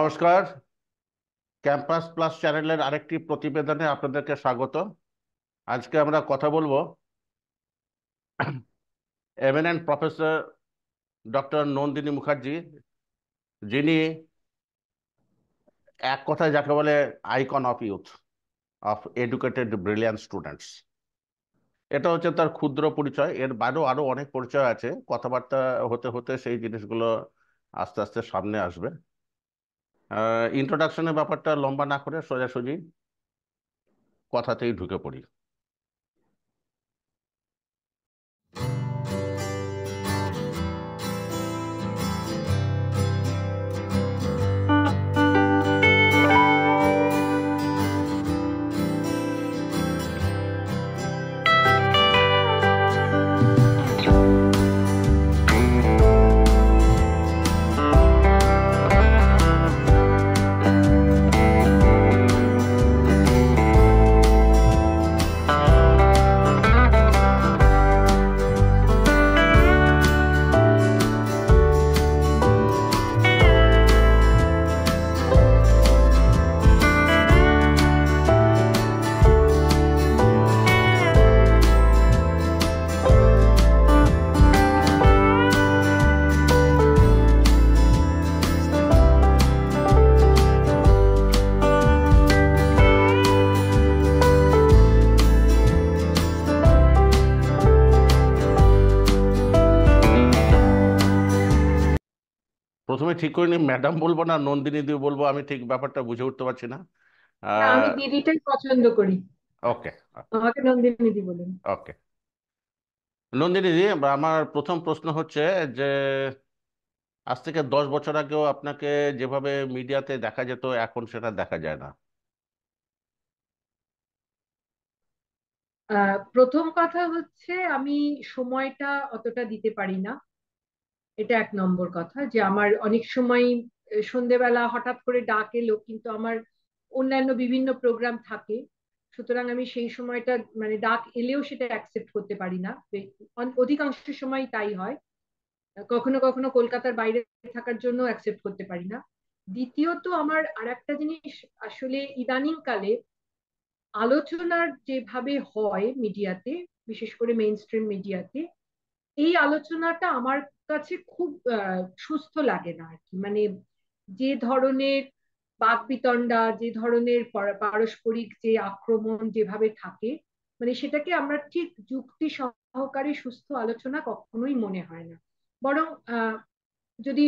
নমস্কার। Campus plus চ্যানেলের আরেকটি প্রতিবেদনে আপনাদেরকে স্বাগত। আজকে আমরা কথা বলবো eminent professor doctor Nandini Mukherjee, যিনি এক কথায় যাকে বলে icon of youth, of educated brilliant students. এটা হচ্ছে তার ক্ষুদ্র পরিচয়। এর বাইরেও আরো অনেক পরিচয় আছে, কথাবার্তা হতে হতে সেই জিনিসগুলো আস্তে আস্তে সামনে আসবে। ইন্ট্রোডাকশনের ব্যাপারটা লম্বা না করে সোজাসুজি কথাতেই ঢুকে পড়ি। প্রথমে ঠিক করিনি ম্যাডাম বলবো না নন্দিনী দি বলবো, আমি ঠিক ব্যাপারটা বুঝে উঠতে পারছি না। না, আমি দিদিটাই পছন্দ করি। ওকে। আমাকে নন্দিনী দি বলুন। ওকে, নন্দিনী দি, আমার প্রথম প্রশ্ন হচ্ছে যে আজ থেকে 10 বছর আগেও আপনাকে যেভাবে মিডিয়াতে দেখা যেত এখন সেটা দেখা যায় না। প্রথম কথা হচ্ছে আমি সময়টা অতটা দিতে পারি না। এটা এক নম্বর কথা, যে আমার অনেক সময় সন্ধেবেলা হঠাৎ করে ডাক এলো, কিন্তু আমার অন্যান্য বিভিন্ন প্রোগ্রাম থাকে। সুতরাং আমি সেই সময়টা, মানে ডাক এলেও সেটা অ্যাকসেপ্ট করতে পারি না। অধিকাংশ সময় তাই হয়। কখনো কখনো কলকাতার বাইরে থাকার জন্য অ্যাকসেপ্ট করতে পারি না। দ্বিতীয়ত, আমার আর একটা জিনিস, আসলে ইদানিং কালে আলোচনার যেভাবে হয় মিডিয়াতে, বিশেষ করে মেইন স্ট্রিম মিডিয়াতে, এই আলোচনাটা আমার কাছে খুব সুস্থ লাগে না আর কি। মানে যে ধরনের বাকবিতণ্ডা, যে ধরনের পারস্পরিক যে আক্রমণ যেভাবে থাকে, মানে সেটাকে আমরা ঠিক যুক্তি সহকারে সুস্থ আলোচনা কখনোই মনে হয় না। বরং যদি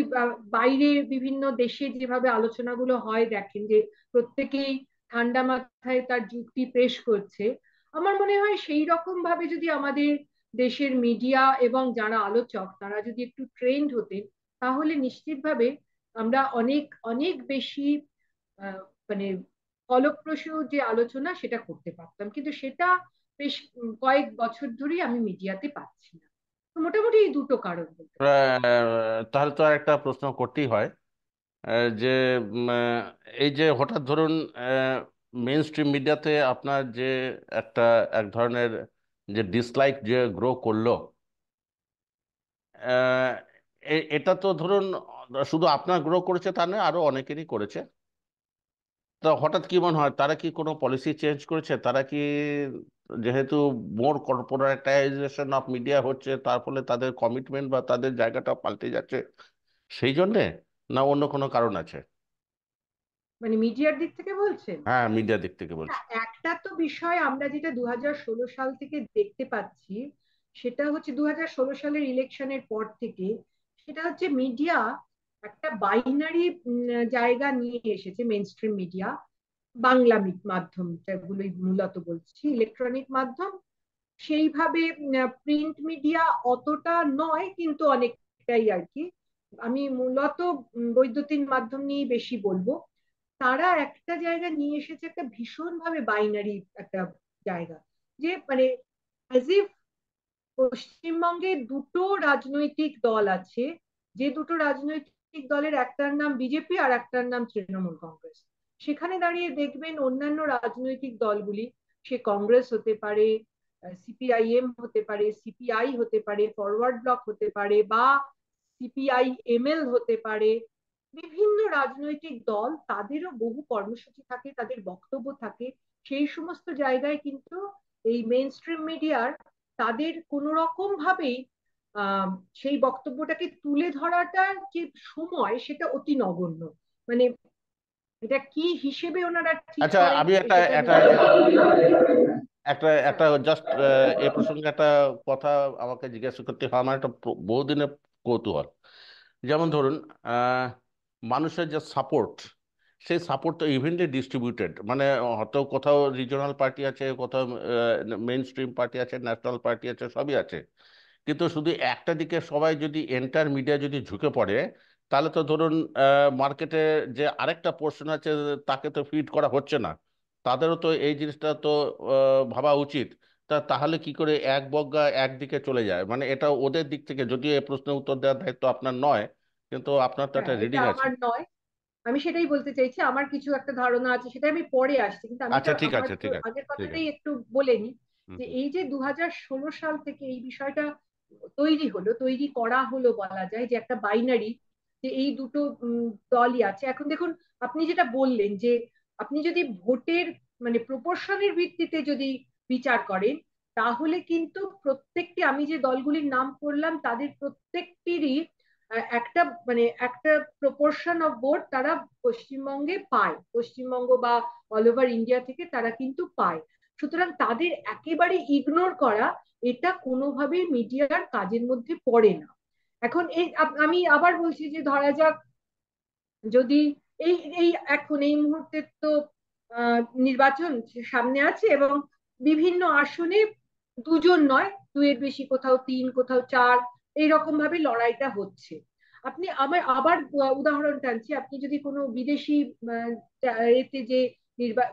বাইরে বিভিন্ন দেশে যেভাবে আলোচনাগুলো হয় দেখেন, যে প্রত্যেকেই ঠান্ডা মাথায় তার যুক্তি পেশ করছে, আমার মনে হয় সেই রকম ভাবে যদি আমাদের দেশের মিডিয়া এবং যারা আলোচক তারা যদি একটু ট্রেন্ড হতেন, তাহলে নিশ্চিতভাবে আমরা অনেক অনেক বেশি আহ, মানে ফলপ্রসূ যে আলোচনা সেটা করতে পারতাম। কিন্তু সেটা বেশ কয়েক বছর ধরেই আমি মিডিয়াতে পাচ্ছি না। তো মোটামুটি এই দুটো কারণ বলতে পারি। তাহলে তো আর একটা প্রশ্ন করতেই হয়, যে এই যে হঠাৎ ধরুন মেইন স্ট্রিম মিডিয়াতে আপনার যে একটা এক ধরনের যে ডিসলাইক যে গ্রো করলো, আহ, এটা তো ধরুন শুধু আপনার গ্রো করেছে তা নয়, আরো অনেকেরই করেছে। তো হঠাৎ কি মনে হয় তারা কি কোনো পলিসি চেঞ্জ করেছে? তারা কি, যেহেতু মোর কর্পোরেটাইজেশন অফ মিডিয়া হচ্ছে, তার ফলে তাদের কমিটমেন্ট বা তাদের জায়গাটা পাল্টে যাচ্ছে সেই জন্যে, না অন্য কোনো কারণ আছে? মানে মিডিয়ার দিক থেকে বলছেন? হ্যাঁ, মিডিয়া দিক থেকে না, বলছি। একটা তো বিষয় আমরা যেটা 2016 সাল থেকে দেখতে পাচ্ছি, সেটা হচ্ছে 2016 সালের ইলেকশনের পর থেকে, সেটা হচ্ছে মিডিয়া একটা বাইনারি জায়গা নিয়ে এসেছে। মেন স্ট্রিম মিডিয়া, বাংলা মাধ্যম যেগুলোই মূলত বলছি, ইলেকট্রনিক মাধ্যম, সেইভাবে প্রিন্ট মিডিয়া অতটা নয়, কিন্তু অনেকটাই আর কি। আমি মূলত বৈদ্যুতিন মাধ্যম নিয়ে বেশি বলবো। তারা একটা জায়গা নিয়ে এসেছে, একটা ভীষণ ভাবে বাইনারি একটা জায়গা, যে মানে অ্যাজ ইফ পশ্চিমবঙ্গে দুটো রাজনৈতিক দল আছে, যে দুটো রাজনৈতিক দলের একটার নাম বিজেপি আর একটার নাম তৃণমূল কংগ্রেস। সেখানে দাঁড়িয়ে দেখবেন অন্যান্য রাজনৈতিক দলগুলি, সে কংগ্রেস হতে পারে, সিপিআইএম হতে পারে, সিপিআই হতে পারে, ফরওয়ার্ড ব্লক হতে পারে, বা সিপিআই এমএল হতে পারে, বিভিন্ন রাজনৈতিক দল তাদেরও বহু কর্মসূচি থাকে, তাদের বক্তব্য থাকে। সেই সমস্ত জায়গায় কিন্তু এই মেইন স্ট্রিম মিডিয়ার তাদের কোনো রকম ভাবেই আহ, সেই বক্তব্যটাকে তুলে ধরাটা যে সময় সেটা অতি নগণ্য। মানে এটা কি হিসেবে ওনারা ঠিক আচ্ছা, করেন আমি একটা সেটা একটা নিয়ে। একটা হ্যাঁ, একটা জাস্ট এই প্রসঙ্গে একটা কথা আমাকে জিজ্ঞাসা করতে হয়, আমার একটা বহুদিনের কৌতূহল। যেমন ধরুন, আহ, মানুষের যে সাপোর্ট, সেই সাপোর্ট তো ইভেনলি ডিস্ট্রিবিউটেড, মানে হয়তো কোথাও রিজনাল পার্টি আছে, কোথাও মেইন স্ট্রিম পার্টি আছে, ন্যাশনাল পার্টি আছে, সবই আছে। কিন্তু শুধু একটা দিকে সবাই যদি এন্টার মিডিয়া যদি ঝুঁকে পড়ে, তাহলে তো ধরুন মার্কেটে যে আরেকটা পোর্শন আছে তাকে তো ফিড করা হচ্ছে না। তাদেরও তো এই জিনিসটা তো ভাবা উচিত। তাহলে কি করে এক বজ্ঞা একদিকে চলে যায়? মানে এটা ওদের দিক থেকে, যদিও এই প্রশ্নের উত্তর দেওয়ার দায়িত্ব আপনার নয়, কিন্তু আপনার তো হ্যাঁ, একটা এটা রিডিং আছে। আমার নয়। আমি সেটাই বলতে চাইছি, আমার কিছু একটা ধারণা আছে, সেটা আমি পরে আসছি, কিন্তু আমি আচ্ছা, ঠিক আমার আছে, ঠিক আছে, আগের ঠিক কথাটাই আছে। একটু বলে নি। হুম, যে হুম। এই যে 2016 সাল থেকে এই বিষয়টা তৈরি করা হলো বলা যায়, যে একটা বাইনারি, যে এই দুটো দলই আছে। এখন দেখুন, আপনি যেটা বললেন যে আপনি যদি ভোটের মানে প্রপোর্শনের ভিত্তিতে যদি বিচার করেন, তাহলে কিন্তু প্রত্যেকটি, আমি যে দলগুলির নাম করলাম তাদের প্রত্যেকটিরই একটা মানে একটা প্রপোর্শন অফ ভোট তারা পশ্চিমবঙ্গে পায়, পশ্চিমবঙ্গ বা অল ওভার ইন্ডিয়া থেকে তারা কিন্তু পায়। সুতরাং তাদের একেবারে ইগনোর করা, এটা কোনোভাবেই মিডিয়ার কাজের মধ্যে পড়ে না। এখন আমি আবার বলছি যে ধরা যাক, যদি এই এই এখন এই মুহূর্তে তো নির্বাচন সামনে আছে, এবং বিভিন্ন আসনে দুজন নয়, দুইয়ের বেশি, কোথাও তিন, কোথাও চার, এইরকম ভাবে লড়াইটা হচ্ছে। আপনি আমার আবার উদাহরণ টানছি, আপনি যদি কোনো বিদেশি এতে যে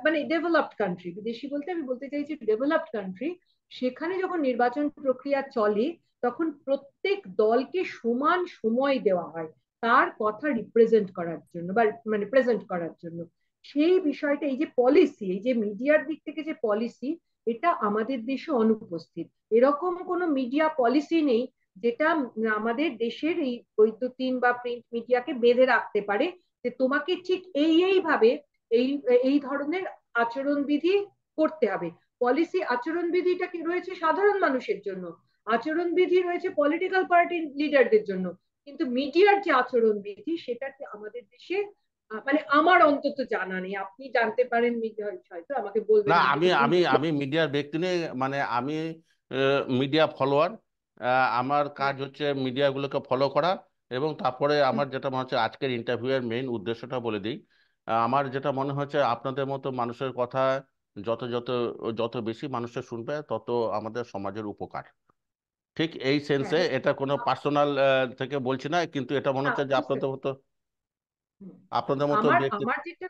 মানে ডেভেলপড কান্ট্রি, বিদেশি বলতে আমি বলতে চাইছি ডেভেলপড কান্ট্রি, সেখানে যখন নির্বাচন প্রক্রিয়া চলে, তখন প্রত্যেক দলকে সমান সময় দেওয়া হয় তার কথা রিপ্রেজেন্ট করার জন্য বা মানে প্রেজেন্ট করার জন্য। সেই বিষয়টা, এই যে পলিসি, এই যে মিডিয়ার দিক থেকে যে পলিসি, এটা আমাদের দেশে অনুপস্থিত। এরকম কোনো মিডিয়া পলিসি নেই যেটা আমাদের দেশের এই বৈদ্যুতিন বা প্রিন্ট মিডিয়াকে বেঁধে রাখতে পারে যে তোমাকে ঠিক এইভাবে এই এই ধরনের আচরণবিধি করতে হবে। পলিসি আচরণবিধিটা কি রয়েছে সাধারণ মানুষের জন্য, আচরণবিধি রয়েছে পলিটিক্যাল পার্টি লিডারদের জন্য, কিন্তু মিডিয়ার যে আচরণ বিধি সেটা আমাদের দেশে মানে আমার অন্তত জানা নেই। আপনি জানতে পারেন, মিডিয়া হয়তো আমাকে না, বলবেন আমি আমি যদি ভুল আমি বলি। আমি মিডিয়ার ব্যক্তি নই, মানে আমি মিডিয়া ফলোয়ার। আমার হুম, কাজ হচ্ছে মিডিয়াগুলোকে ফলো করা। এবং তারপরে হুম, আমার যেটা মনে হচ্ছে, আজকের ইন্টারভিউয়ের মেইন উদ্দেশ্যটা বলে দিই। আমার যেটা মনে হচ্ছে, আপনাদের মতো মানুষের কথা যত যত যত বেশি মানুষের শুনবে, তত আমাদের সমাজের উপকার। ঠিক এই হ্যাঁ, সেন্সে, এটা কোনো পার্সোনাল থেকে বলছি না, কিন্তু এটা মনে না, হচ্ছে যে বুঝতে আপনাদের মতো পেরেছি। হুম। আপনাদের মতো আমার ব্যক্তি। আমার যেটা,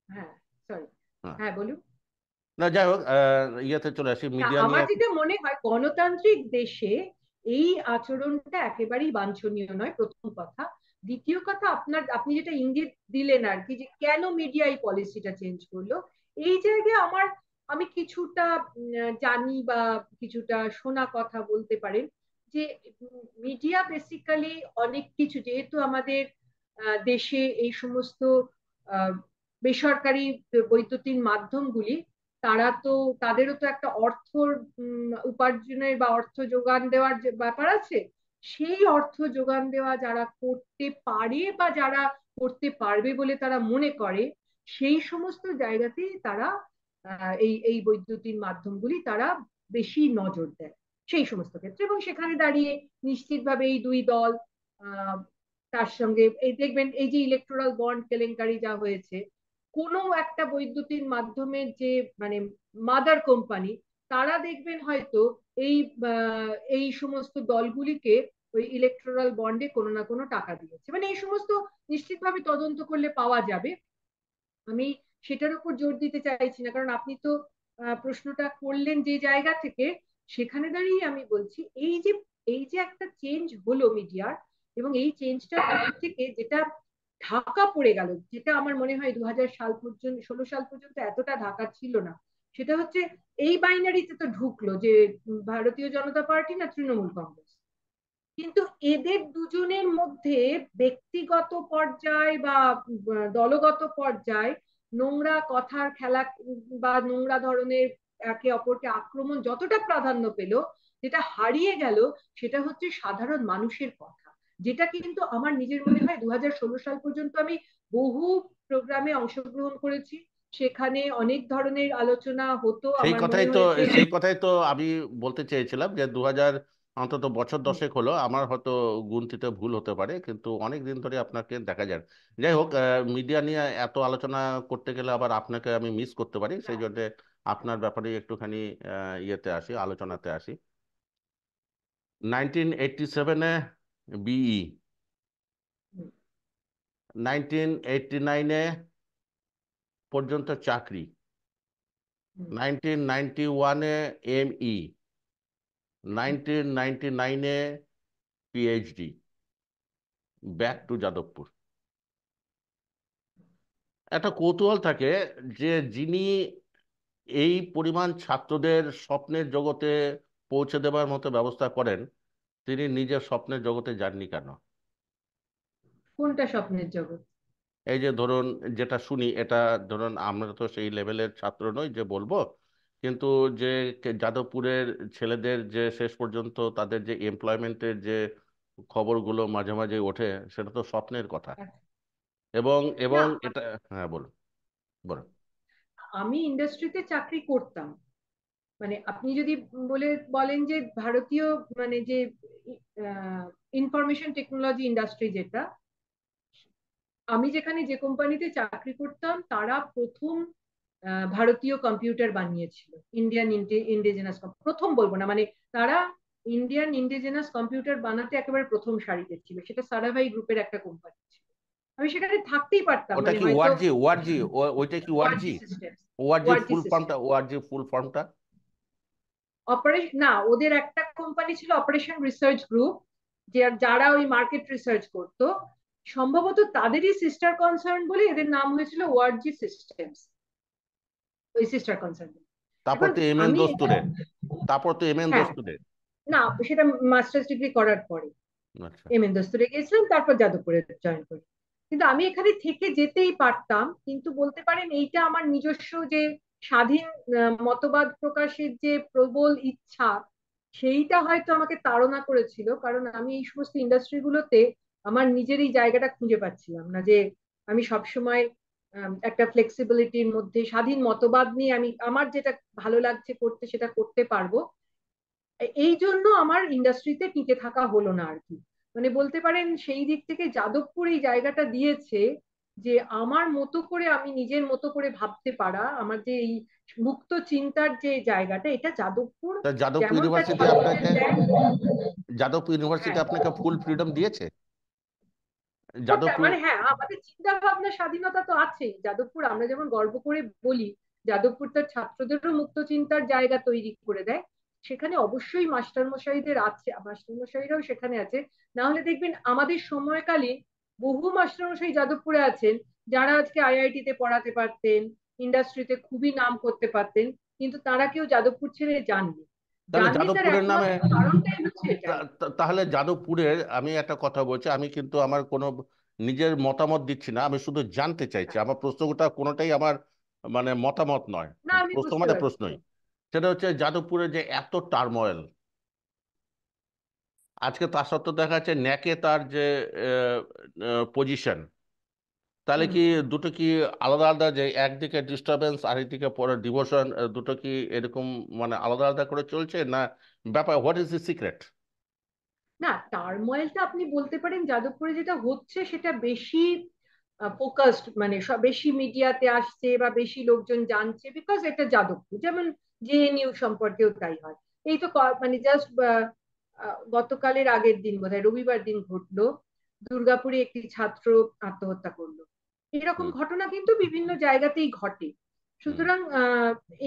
হ্যাঁ, সরি, হ্যাঁ। হ্যাঁ বলুন। না, যাই হোক, ইয়েতে চলে আসি না, মিডিয়া আমার নিয়ে। যেটা মনে হয় গণতান্ত্রিক দেশে এই আচরণটা একেবারেই বাঞ্ছনীয় নয়, প্রথম কথা। দ্বিতীয় কথা, আপনি যেটা ইঙ্গিত দিলেন আর কি, যে কেন মিডিয়া এই পলিসিটা চেঞ্জ করলো, এই জায়গায় আমি কিছুটা জানি বা কিছুটা শোনা কথা বলতে পারেন, যে মিডিয়া বেসিক্যালি অনেক কিছু, যেহেতু আমাদের দেশে এই সমস্ত আহ, বেসরকারি বৈদ্যুতিন মাধ্যমগুলি, তারা তো, তাদেরও তো একটা অর্থ উপার্জনের বা অর্থ যোগান দেওয়ার যে ব্যাপার আছে। সেই অর্থ যোগান দেওয়া যারা করতে পারে বা যারা করতে পারবে বলে তারা মনে করে, সেই সমস্ত জায়গাতেই তারা এই এই বৈদ্যুতিন মাধ্যমগুলি তারা বেশি নজর দেয় সেই সমস্ত ক্ষেত্রে। এবং সেখানে দাঁড়িয়ে নিশ্চিতভাবে এই দুই দল, আহ, তার সঙ্গে এই দেখবেন এই যে ইলেকটোরাল বন্ড কেলেঙ্কারি যা হয়েছে, কোনো একটা বৈদ্যুতিন মাধ্যমের যে মানে মাদার কোম্পানি, তারা দেখবেন হয়তো এই এই সমস্ত দলগুলিকে ওই ইলেকটোরাল বন্ডে কোনো না কোনো টাকা দিয়েছে, মানে এই সমস্ত নিশ্চিতভাবে তদন্ত করলে পাওয়া যাবে। আমি সেটার উপর জোর দিতে চাইছি না, কারণ আপনি তো প্রশ্নটা করলেন যে জায়গা থেকে, সেখানে দাঁড়িয়ে আমি বলছি এই যে একটা চেঞ্জ হলো মিডিয়ার, এবং এই চেঞ্জটার পর থেকে যেটা ঢাকা পড়ে গেল, যেটা আমার মনে হয় 2000 সাল পর্যন্ত, 16 সাল পর্যন্ত এতটা ঢাকা ছিল না, সেটা হচ্ছে এই বাইনারিতে তো ঢুকলো যে ভারতীয় জনতা পার্টি না তৃণমূল কংগ্রেস। কিন্তু এদের দুজনের মধ্যে ব্যক্তিগত পর্যায় বা দলগত পর্যায় নোংরা কথার খেলা বা নোংরা ধরনের একে অপরকে আক্রমণ যতটা প্রাধান্য পেল, যেটা হারিয়ে গেল সেটা হচ্ছে সাধারণ মানুষের কথা। যেটা কিন্তু আমার নিজের মনে হয় 2016 সাল পর্যন্ত আমি বহু প্রোগ্রামে অংশগ্রহণ করেছি, সেখানে অনেক ধরনের আলোচনা হতো, সেই আমার কথাই মনে তো হয়েছে। সেই কথাই তো আমি বলতে চেয়েছিলাম যে 2000, অন্তত বছর দশেক হলো, আমার হয়তো গুনতিতে ভুল হতে পারে, কিন্তু অনেক দিন ধরে আপনাকে দেখা যায়। যাই হোক, মিডিয়া নিয়ে এত আলোচনা করতে গেলে আবার আপনাকে আমি মিস করতে পারি, সেই জন্য আপনার ব্যাপারে একটুখানি ইয়েতে আসি, আলোচনাতে আসি। 1987-এ বিই, 1989-এ পর্যন্ত চাকরি, 1991-এ এমই, 1999-এ পিএইচডি, ব্যাক টু যাদবপুর। একটা কৌতূহল থাকে যে যিনি এই পরিমাণ ছাত্রদের স্বপ্নের জগতে পৌঁছে দেবার মতো ব্যবস্থা করেন, তিনি নিজের স্বপ্নের জগতে যাননি কেন? কোনটা স্বপ্নের জগৎ? এই যে ধরুন, যেটা শুনি এটা, ধরুন আমরা তো সেই লেভেলের ছাত্র নই যে বলবো, কিন্তু যে যাদবপুরের ছেলেদের যে শেষ পর্যন্ত তাদের যে এমপ্লয়মেন্টের যে খবরগুলো মাঝে মাঝে ওঠে, সেটা তো স্বপ্নের কথা। এবং এবং না, এটা, হ্যাঁ বলুন, বলুন। আমি ইন্ডাস্ট্রিতে চাকরি করতাম। মানে আপনি যদি বলেন যে ভারতীয়, মানে যে ইনফরমেশন টেকনোলজি ইন্ডাস্ট্রি যেটা, আমি যেখানে যে কোম্পানিতে চাকরি করতাম তারা প্রথম ভারতীয় কম্পিউটার বানিয়েছিল। ইন্ডিয়ান ইন্ডিজেনাস, প্রথম বলবো না, মানে তারা ইন্ডিয়ান ইন্ডিজেনাস কম্পিউটার বানাতে একেবারে প্রথম সারিতে ছিল। সেটা সারাভাই গ্রুপের একটা কোম্পানি ছিল। আমি সেখানে থাকতেই পারতাম, ওটা মানে কি হয়তো ওআরজি? ওআরজি? ওইটা কি ওআরজি? ওয়ার্জি সিস্টেম। ওআরজি ওয়ার্জি ফুল সিস্টেম ফর্মটা, ওআরজি ফুল ফর্মটা? অপারেশন না, ওদের একটা কোম্পানি ছিল অপারেশন রিসার্চ গ্রুপ, যে যারা ওই মার্কেট রিসার্চ করতো। সম্ভবত তাদেরই সিস্টার কনসার্ন বলে এদের নাম হয়েছিল ওয়ার্জি সিস্টেমস, ওই সিস্টার কনসার্ন। তারপর এখন তো এম এন আমি এটা, দোস্তরের, তারপর তো এম এন হ্যাঁ, দোস্তরের। না সেটা মাস্টার্স ডিগ্রি করার পরে আচ্ছা। এমএন দস্তুরে গিয়েছিলাম, তারপর যাদবপুরে জয়েন করি। কিন্তু আমি এখানে থেকে যেতেই পারতাম, কিন্তু বলতে পারেন এইটা আমার নিজস্ব যে স্বাধীন মতবাদ প্রকাশের যে প্রবল ইচ্ছা, সেইটা হয়তো আমাকে তাড়না করেছিল। কারণ আমি এই সমস্ত ইন্ডাস্ট্রিগুলোতে আমার নিজের এই জায়গাটা খুঁজে পাচ্ছিলাম না, যে আমি সবসময় একটা ফ্লেক্সিবিলিটির মধ্যে স্বাধীন মতবাদ নিয়ে আমি আমার যেটা ভালো লাগছে করতে সেটা করতে পারবো। এই জন্য আমার ইন্ডাস্ট্রিতে টিকে থাকা হলো না আর কি। মানে বলতে পারেন সেই দিক থেকে যাদবপুর এই জায়গাটা দিয়েছে, যে আমার মতো করে আমি নিজের মতো করে ভাবতে পারা, আমার যে এই মুক্ত চিন্তার যে জায়গাটা, এটা যাদবপুর তা যাদবপুর যেমনটা ইউনিভার্সিটি ছাত্রদের আপনাকে, দেয়। যাদবপুর ইউনিভার্সিটি হ্যাঁ, আপনাকে ফুল ফ্রিডম দিয়েছে? ওটা যাদবপুর, মানে হ্যাঁ, আমাদের চিন্তা ভাবনার স্বাধীনতা তো আছেই। যাদবপুর আমরা যেমন গর্ব করে বলি, যাদবপুর তার ছাত্রদেরও মুক্ত চিন্তার জায়গা তৈরি করে দেয়। সেখানে অবশ্যই মাস্টার মশাইদের আছে, মাস্টার মশাইরাও সেখানে আছে। না হলে দেখবেন আমাদের সময়কালীন বহু মাস্টার মশাই যাদবপুরে আছেন, যারা আজকে আইআইটি তে পড়াতে পারতেন, ইন্ডাস্ট্রিতে খুবই নাম করতে পারতেন, কিন্তু তারা কেউ যাদবপুর ছেড়ে যাননি। তাহলে যাননি তার যাদবপুরের নামে, একমাত্র কারণটাই হচ্ছে এটাই। তাহলে যাদবপুরের, আমি একটা কথা বলছি, আমি কিন্তু আমার কোনো নিজের মতামত দিচ্ছি না, আমি শুধু জানতে চাইছি, আমার প্রশ্নটা কোনোটাই আমার মানে মতামত নয়, না, আমি প্রশ্ন বুঝতে মানে পারছি। প্রশ্নই। সেটা হচ্ছে যাদবপুরে যে এত টার্মোয়েল, আজকে তার সত্ত্বেও দেখা যাচ্ছে ন্যাকে তার যে পজিশন, তাহলে হুম। কি দুটো কি আলাদা আলাদা, যে একদিকে ডিস্টারবেন্স আরেকদিকে পরে ডিভোশন, দুটো কি এরকম মানে আলাদা আলাদা করে চলছে না? ব্যাপার, হোয়াট ইজ দি সিক্রেট? না, টার্মোয়েলটা আপনি বলতে পারেন যাদবপুরে যেটা হচ্ছে সেটা বেশি ফোকাসড, মানে বেশি মিডিয়াতে আসছে বা বেশি লোকজন জানছে, বিকজ এটা যাদবপুর। যেমন জেএনইউ সম্পর্কেও তাই হয়। এই তো মানে জাস্ট গতকালের আগের দিন বোধহয় রবিবার দিন ঘটলো, দুর্গাপুরে একটি ছাত্র আত্মহত্যা করলো। এরকম হুম, ঘটনা কিন্তু বিভিন্ন জায়গাতেই ঘটে। হুম। সুতরাং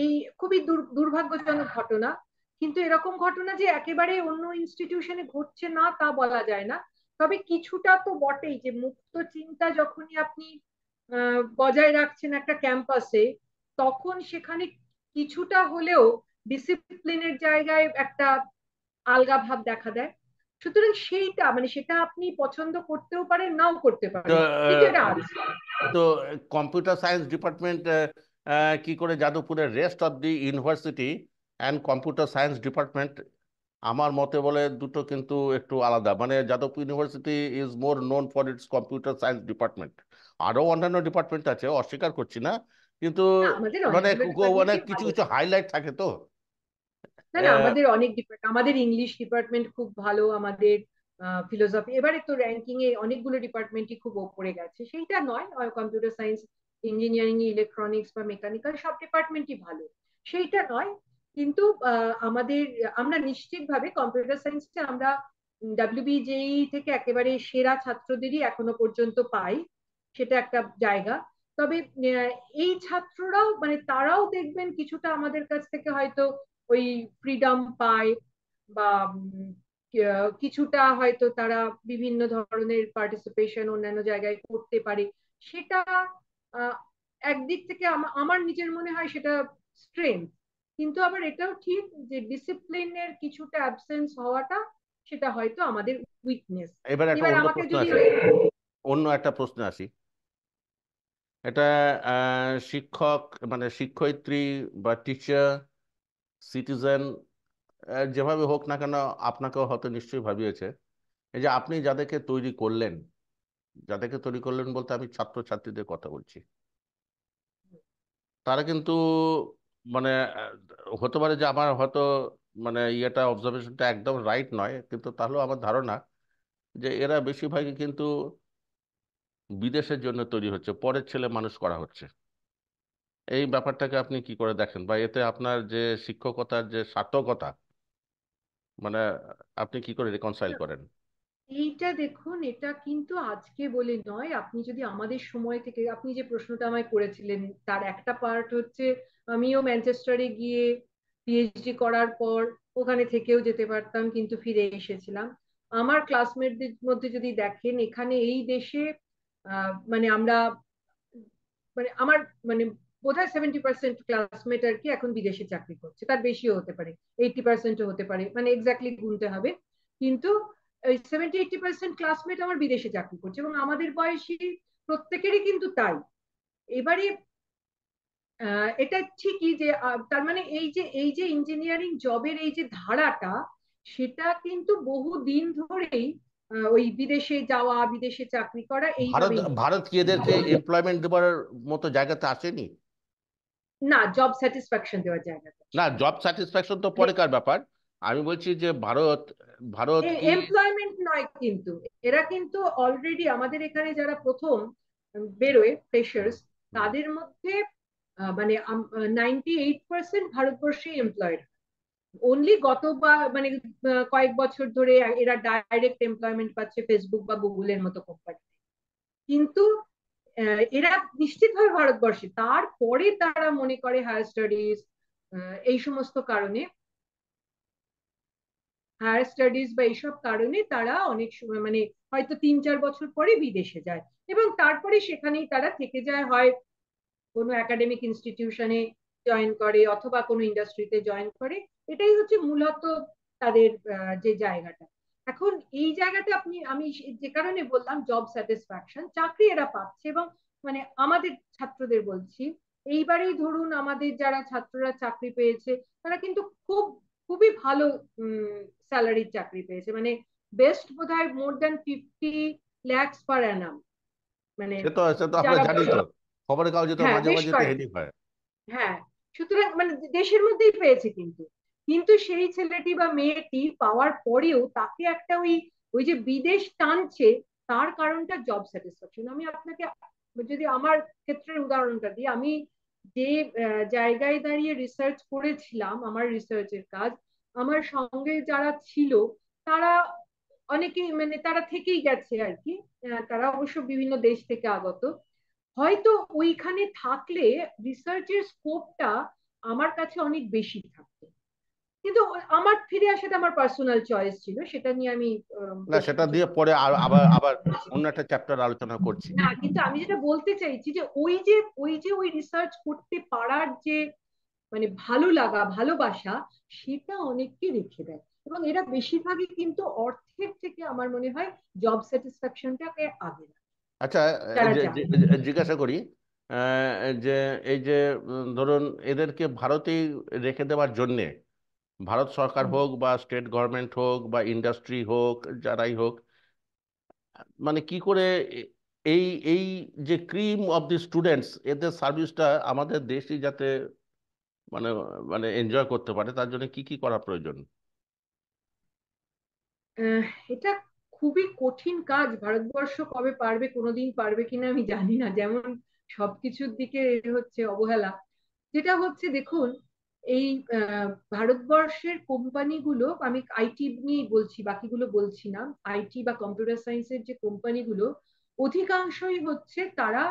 এই খুবই দুর্ভাগ্যজনক ঘটনা। কিন্তু এরকম ঘটনা যে একেবারে অন্য ইনস্টিটিউশনে ঘটছে না তা বলা যায় না। তবে কিছুটা তো বটেই, যে মুক্ত চিন্তা যখনই আপনি বজায় রাখছেন একটা ক্যাম্পাসে, তখন সেখানে কিছুটা হলেও ডিসিপ্লিনের জায়গায় একটা আলগা ভাব দেখা দেয়। সুতরাং সেইটা মানে সেটা আপনি পছন্দ করতেও পারেন নাও করতে তো পারেন, কিন্তু এটা আছে। তো কম্পিউটার সায়েন্স ডিপার্টমেন্ট কি করে যাদবপুরের rest of the university and computer science department, আমার মতে বলে দুটো কিন্তু একটু আলাদা। মানে Jadavpur university is more known for its computer science department. আরও অন্যান্য ডিপার্টমেন্ট আছে, অস্বীকার করছি না, কিন্তু না, আমাদের মানে অনেকগুলো মানে ডিপার্টমেন্টই কিছু ভালো। কিছু হাইলাইট থাকে তো। না না, আমাদের অনেক ডিপার্টমেন্ট, আমাদের ইংলিশ ডিপার্টমেন্ট খুব ভালো, আমাদের ফিলোসফি, এবারে তো র্যাঙ্কিং এ অনেকগুলো ডিপার্টমেন্টই খুব ওপরে গেছে, সেইটা নয়, কম্পিউটার সায়েন্স, ইঞ্জিনিয়ারিং, ইলেকট্রনিক্স বা মেকানিক্যাল সব ডিপার্টমেন্টই ভালো, সেইটা নয়। কিন্তু আমাদের, আমরা নিশ্চিতভাবে কম্পিউটার সায়েন্সে আমরা ডাব্লিউবিজেই থেকে একেবারে সেরা ছাত্রদেরই এখনো পর্যন্ত পাই, সেটা একটা জায়গা। তবে আহ, এই ছাত্ররাও মানে তারাও দেখবেন কিছুটা আমাদের কাছ থেকে হয়তো ওই ফ্রিডম পায়, বা কিছুটা হয়তো তারা বিভিন্ন ধরনের পার্টিসিপেশন অন্যান্য জায়গায় করতে পারে, সেটা আহ, একদিক থেকে আমার নিজের মনে হয় সেটা স্ট্রেংথ। কিন্তু আবার এটাও ঠিক যে ডিসিপ্লিনের কিছুটা অ্যাবসেন্স হওয়াটা সেটা হয়তো আমাদের উইকনেস। এবার একটা এবার অন্য আমাকে প্রশ্ন যদি, আসি, অন্য একটা প্রশ্ন আসি। এটা শিক্ষক মানে শিক্ষয়িত্রী বা টিচার, সিটিজেন, যেভাবে হোক না কেন, আপনাকেও হয়তো নিশ্চয়ই ভাবিয়েছে। এই যে আপনি যাদেরকে তৈরি করলেন, যাদেরকে তৈরি করলেন বলতে আমি ছাত্রছাত্রীদের কথা বলছি, তারা কিন্তু মানে হতে পারে যে আমার হয়তো মানে ইয়েটা অবজারভেশনটা একদম রাইট নয়, কিন্তু তাহলেও আমার ধারণা যে এরা বেশিরভাগই কিন্তু বিদেশের জন্য তৈরি হচ্ছে, পরের ছেলে মানুষ করা হচ্ছে। এই ব্যাপারটাকে আপনি কি করে দেখেন, বা এতে আপনার যে শিক্ষকতার যে সার্থকতা, মানে আপনি কি করে রিকনসাইল করেন? এইটা দেখুন, এটা কিন্তু আজকে বলে নয়, আপনি যদি আমাদের সময় থেকে, আপনি যে প্রশ্নটা আমায় করেছিলেন তার একটা পার্ট হচ্ছে আমিও ম্যানচেস্টারে গিয়ে পিএইচডি করার পর ওখানে থেকেও যেতে পারতাম কিন্তু ফিরে এসেছিলাম। আমার ক্লাসমেটদের মধ্যে যদি দেখেন এখানে এই দেশে মানে আমরা, মানে আমার মানে বোধহয় 70% ক্লাসমেট আর কি এখন বিদেশে চাকরি করছে, তার বেশিও হতে পারে, 80%ও হতে পারে, মানে এক্স্যাক্টলি গুনতে হবে। কিন্তু 70-80% ক্লাসমেট আমার বিদেশে চাকরি করছে, এবং আমাদের বয়সী প্রত্যেকেরই কিন্তু তাই। এবারে এটা ঠিকই যে তার মানে এই যে ইঞ্জিনিয়ারিং জবের এই যে ধারাটা, সেটা কিন্তু বহু দিন ধরেই ওই বিদেশে যাওয়া, বিদেশে চাকরি করা ভারত এইভাবেই হচ্ছে। ভারত কি এদেরকে এমপ্লয়মেন্ট দেওয়ার মতো জায়গাতে আসেনি? না, জব স্যাটিসফ্যাকশন দেওয়ার জায়গাটা না, ছিল না। জব স্যাটিসফ্যাকশন তো মানে পরেকার ব্যাপার। আমি বলছি যে ভারত, ভারত কি এমপ্লয়মেন্ট নয় কিন্তু, এরা কিন্তু অলরেডি আমাদের এখানে যারা প্রথম বেরোয় ফ্রেশার্স, হুম। তাদের মধ্যে মানে 98% ভারতবর্ষে এমপ্লয়েড। অনলি গত বা মানে কয়েক বছর ধরে এরা ডাইরেক্ট এমপ্লয়মেন্ট পাচ্ছে ফেসবুক বা গুগলের মতো কোম্পানি, কিন্তু এরা নিশ্চিতভাবে ভারতবর্ষে, তারপরে তারা মনে করে হায়ার স্টাডিজ এই সমস্ত কারণে, হায়ার স্টাডিজ বা এইসব কারণে তারা অনেক সময় মানে হয়তো 3-4 বছর পরে বিদেশে যায়, এবং তারপরে সেখানেই তারা থেকে যায়, হয় কোনো একাডেমিক ইনস্টিটিউশনে জয়েন করে অথবা কোনো ইন্ডাস্ট্রিতে জয়েন করে। এটাই হচ্ছে মূলত তাদের যে জায়গাটা। এখন এই জায়গাটা আমি যে কারণে বললাম জব স্যাটিসফ্যাকশন, চাকরি এরা পাচ্ছে, এবং মানে আমাদের ছাত্রদের বলছি, এইবারেই ধরুন আমাদের যারা ছাত্ররা চাকরি পেয়েছে তারা কিন্তু খুবই ভালো স্যালারির চাকরি পেয়েছে, মানে বেস্ট বোধহয় more than 50 lakhs per annum, মানে সে তো আমরা যারা, জানি তো, খবরের কাগজে তো হ্যাঁ মাঝে বেশ মাঝে তো কয়েক, হেডিং হয়। হ্যাঁ, সুতরাং মানে দেশের মধ্যেই পেয়েছে, কিন্তু কিন্তু সেই ছেলেটি বা মেয়েটি পাওয়ার পরেও তাকে একটা ওই ওই যে বিদেশ টানছে, তার কারণটা জব স্যাটিসফ্যাকশন। আমি আপনাকে যদি আমার ক্ষেত্রের উদাহরণটা দিই, আমি যে জায়গায় দাঁড়িয়ে রিসার্চ করেছিলাম, আমার রিসার্চের কাজ, আমার সঙ্গে যারা ছিল তারা অনেকেই মানে তারা থেকেই গেছে আর কি, তারা অবশ্য বিভিন্ন দেশ থেকে আগত, হয়তো ওইখানে থাকলে রিসার্চের স্কোপটা আমার কাছে অনেক বেশি থাকতো, কিন্তু আমার ফিরে আসাটা আমার পার্সোনাল চয়েস ছিল, সেটা নিয়ে আমি না, সেটা কিছু দিয়ে বলতে পরে পারি আবার আবার অন্য একটা চ্যাপ্টার আলোচনা করছি। না। কিন্তু আমি যেটা বলতে চাইছি যে ওই রিসার্চ করতে পারার যে মানে ভালো লাগা, ভালোবাসা, সেটা অনেককে রেখে দেয়। এবং এরা বেশিরভাগই কিন্তু অর্থের থেকে আমার মনে হয় জব স্যাটিসফ্যাকশনটাকে আগে রাখে, আচ্ছা, যারা যায়। জিজ্ঞাসা করি, যে এই যে ধরুন এদেরকে ভারতেই রেখে দেওয়ার জন্যে ভারত সরকার হুম। হোক বা স্টেট গভর্নমেন্ট হোক বা ইন্ডাস্ট্রি হোক, যারাই হোক, মানে কি করে এ- এই এই যে ক্রিম অফ দি স্টুডেন্টস এদের সার্ভিসটা আমাদের দেশই যাতে মানে মানে এনজয় করতে পারে, তার জন্য কি কি করা প্রয়োজন? আহ, এটা খুবই কঠিন কাজ। ভারতবর্ষ কবে পারবে, কোনোদিন পারবে কিনা আমি জানি না। যেমন সবকিছুর দিকে হচ্ছে অবহেলা। যেটা হচ্ছে দেখুন, এই ভারতবর্ষের কোম্পানিগুলো, আমি আইটি নিয়ে বলছি, বাকিগুলো বলছি না, আইটি বা কম্পিউটার সায়েন্সের যে কোম্পানিগুলো, অধিকাংশই হচ্ছে তারা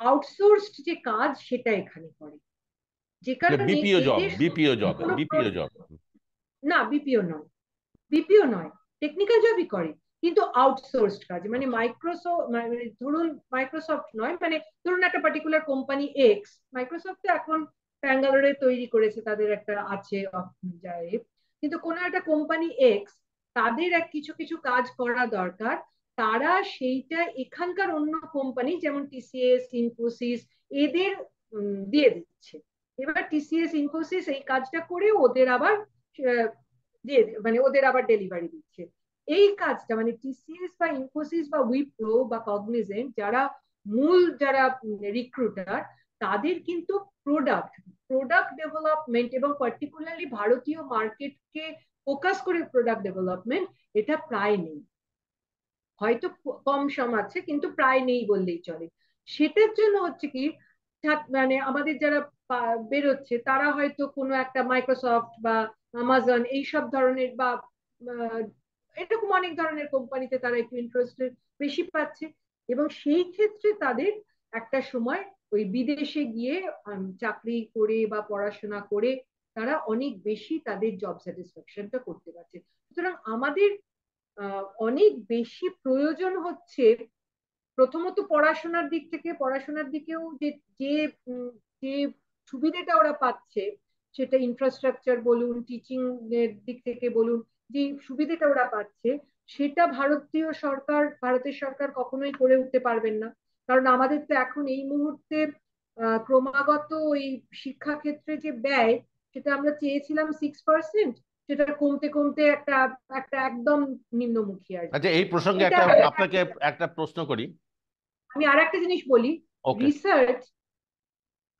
আউটসোর্সড যে কাজ সেটা এখানে করে, যে যে কারণে বিপিও জব, এদের বিপিও সত্যি জব, কোনো বিপিও জব। না, বিপিও নয়, বিপিও নয়, টেকনিক্যাল জবই করে, কিন্তু আউটসোর্সড কাজ। মানে আচ্ছা। মাইক্রোসফট, মানে ধরুন মাইক্রোসফট নয়, মানে ধরুন একটা পার্টিকুলার কোম্পানি এক্স, মাইক্রোসফট তো এখন ব্যাঙ্গালোরে তৈরি করেছে, তাদের একটা আছে যায়, কিন্তু কোনো একটা কোম্পানি এক্স, তাদের এক কিছু কিছু কাজ করা দরকার, তারা সেইটা এখানকার অন্য কোম্পানি যেমন টিসিএস, ইনফোসিস, এদের দিয়ে দিচ্ছে। এবার টিসিএস ইনফোসিস এই কাজটা করে ওদের আবার দিয়ে মানে ওদের আবার ডেলিভারি দিচ্ছে। এই কাজটা মানে টিসিএস বা ইনফোসিস বা উইপ্রো বা কগনিজেন্ট, যারা মূল যারা রিক্রুটার, তাদের কিন্তু প্রোডাক্ট প্রোডাক্ট ডেভেলপমেন্ট এবং পার্টিকুলারলি ভারতীয় মার্কেটকে ফোকাস করে প্রোডাক্ট ডেভেলপমেন্ট, এটা প্রায় নেই। হয়তো কম সম আছে, কিন্তু প্রায় নেই বললেই চলে। সেটার জন্য হচ্ছে কি, মানে আমাদের যারা বেরোচ্ছে, তারা হয়তো কোনো একটা মাইক্রোসফট বা আমাজন এইসব ধরনের বা আহ, এরকম অনেক ধরনের কোম্পানিতে তারা একটু ইন্টারেস্টেড বেশি পাচ্ছে, এবং সেই ক্ষেত্রে তাদের একটা সময় ওই বিদেশে গিয়ে চাকরি করে বা পড়াশোনা করে তারা অনেক বেশি তাদের জব স্যাটিসফ্যাকশনটা করতে পারছে। সুতরাং আমাদের অনেক বেশি প্রয়োজন হচ্ছে, প্রথমত পড়াশোনার দিক থেকে, পড়াশোনার দিকেও যে যে যে সুবিধাটা ওরা পাচ্ছে, সেটা ইনফ্রাস্ট্রাকচার বলুন, টিচিং এর দিক থেকে বলুন, যে সুবিধাটা ওরা পাচ্ছে, সেটা ভারতের সরকার কখনোই করে উঠতে পারবেন না। কারণ আমাদের তো এখন এই মুহূর্তে ক্রমাগত ওই শিক্ষা ক্ষেত্রে যে ব্যয়, সেটা আমরা চেয়েছিলাম 6%, সেটা কমতে কমতে একটা একটা একদম নিম্নমুখী আর কি। আচ্ছা, এই প্রসঙ্গে এটা একটা এটা আপনাকে একটা প্রশ্ন করি। আমি আর একটা জিনিস বলি, ওকে। রিসার্চ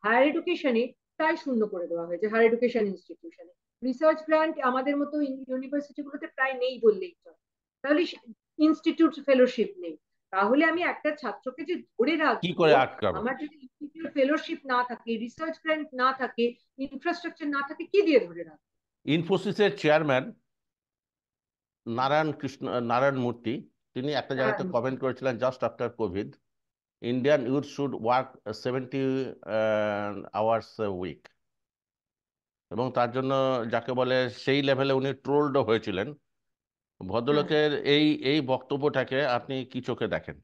হায়ার এডুকেশনে প্রায় শূন্য করে দেওয়া হয়েছে। হায়ার এডুকেশন ইনস্টিটিউশনে রিসার্চ গ্রান্ট আমাদের মতো ইউনিভার্সিটিগুলোতে প্রায় নেই বললেই চলে। তাহলে ইনস্টিটিউট ফেলোশিপ নেই। তাহলে আমি একটা ছাত্রকে যে ধরে কি রাখবো, করে আটকাবো? আমার যদি ইনস্টিটিউট ফেলোশিপ না থাকে, রিসার্চ গ্রান্ট না থাকে, ইনফ্রাস্ট্রাকচার না থাকে, কি দিয়ে ধরে রাখবো? ইনফোসিসের চেয়ারম্যান নারায়ণ মূর্তি, তিনি একটা জায়গাতে হ্যাঁ, কমেন্ট করেছিলেন just after COVID, Indian youth should work 70 hours week. এবং তার জন্য যাকে বলে সেই লেভেলে উনি ট্রোলড হয়েছিলেন। হ্যাঁ। ভদ্রলোকের এই এই বক্তব্যটাকে আপনি কি চোখে দেখেন?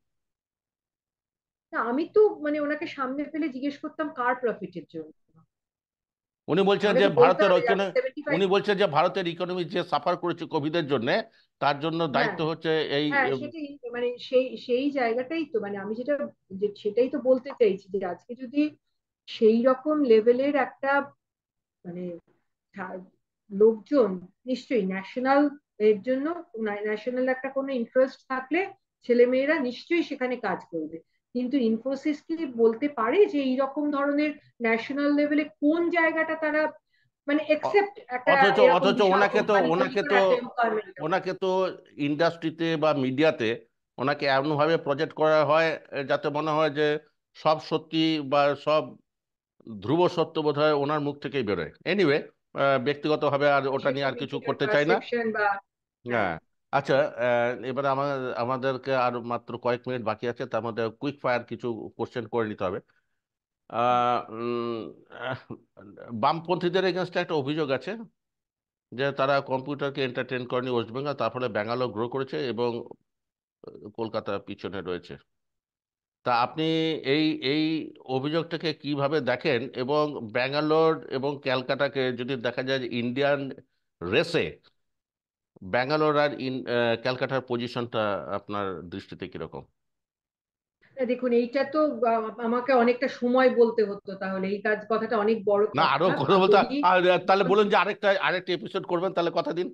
না, আমি তো মানে ওনাকে সামনে পেলে জিজ্ঞেস করতাম কার প্রফিটের জন্য। উনি বলছেন আমাকে যে তো বলতে ভারতের হবে যে আমি ঐক্যনে 75। উনি বলছেন যে ভারতের ইকোনমি যে সাফার করেছে কোভিডের জন্য, তার জন্য হ্যাঁ, দায়িত্ব হচ্ছে এই হ্যাঁ, সেটাই মানে সেই সেই জায়গাটাই তো মানে আমি যেটা, যে সেটাই তো বলতে চাইছি, যে আজকে যদি সেই রকম লেভেলের একটা মানে লোকজন, নিশ্চয়ই ন্যাশনাল এর জন্য, ন্যাশনাল একটা কোনো ইন্টারেস্ট থাকলে ছেলেমেয়েরা নিশ্চয়ই সেখানে কাজ করবে। কিন্তু ইনফোসিস কি বলতে পারে যে এইরকম ধরনের ন্যাশনাল লেভেলে কোন জায়গাটা তারা মানে অ- একসেপ্ট একটা অথচ এরকম অথচ বিশাল ওনাকে তো কোম্পানি তৈরি ওনাকে করে তো একটা এমপ্লয়মেন্ট? ওনাকে তো ইন্ডাস্ট্রিতে বা মিডিয়াতে ওনাকে এমনভাবে প্রজেক্ট করা হয় যাতে মনে হয় যে সব সত্যি বা সব ধ্রুব সত্য বোধহয় ওনার মুখ থেকেই বেরোয়। এনিওয়ে, ব্যক্তিগতভাবে আর ওটা নিয়ে সেটা আর কিছু নিজেদের করতে চাই না। পারসেপশন বা হ্যাঁ। হ্যাঁ। আচ্ছা, এবারে আমাদেরকে আর মাত্র কয়েক মিনিট বাকি আছে, তার মধ্যে কুইক ফায়ার কিছু কোশ্চেন করে নিতে হবে। আহ, উম, আহ, বামপন্থীদের এগেনস্টে একটা অভিযোগ আছে যে তারা কম্পিউটারকে এন্টারটেন করেনি ওয়েস্ট বেঙ্গল, তার ফলে ব্যাঙ্গালোর গ্রো করেছে এবং কলকাতা পিছনে রয়েছে। তা আপনি এই এই অভিযোগটাকে কিভাবে দেখেন, এবং ব্যাঙ্গালোর এবং ক্যালকাটাকে যদি দেখা যায় যে ইন্ডিয়ান রেসে ব্যাঙ্গালোর আর ক্যালকাটার পজিশনটা আপনার দৃষ্টিতে কিরকম? দেখুন, এইটা তো আমাকে অনেকটা সময় বলতে হতো, তাহলে এই কথাটা অনেক বড় না, আরো কথা। কথা বলতে, যদি তাহলে বলুন যে আরেকটা এপিসোড করবেন, তাহলে কথা দিন।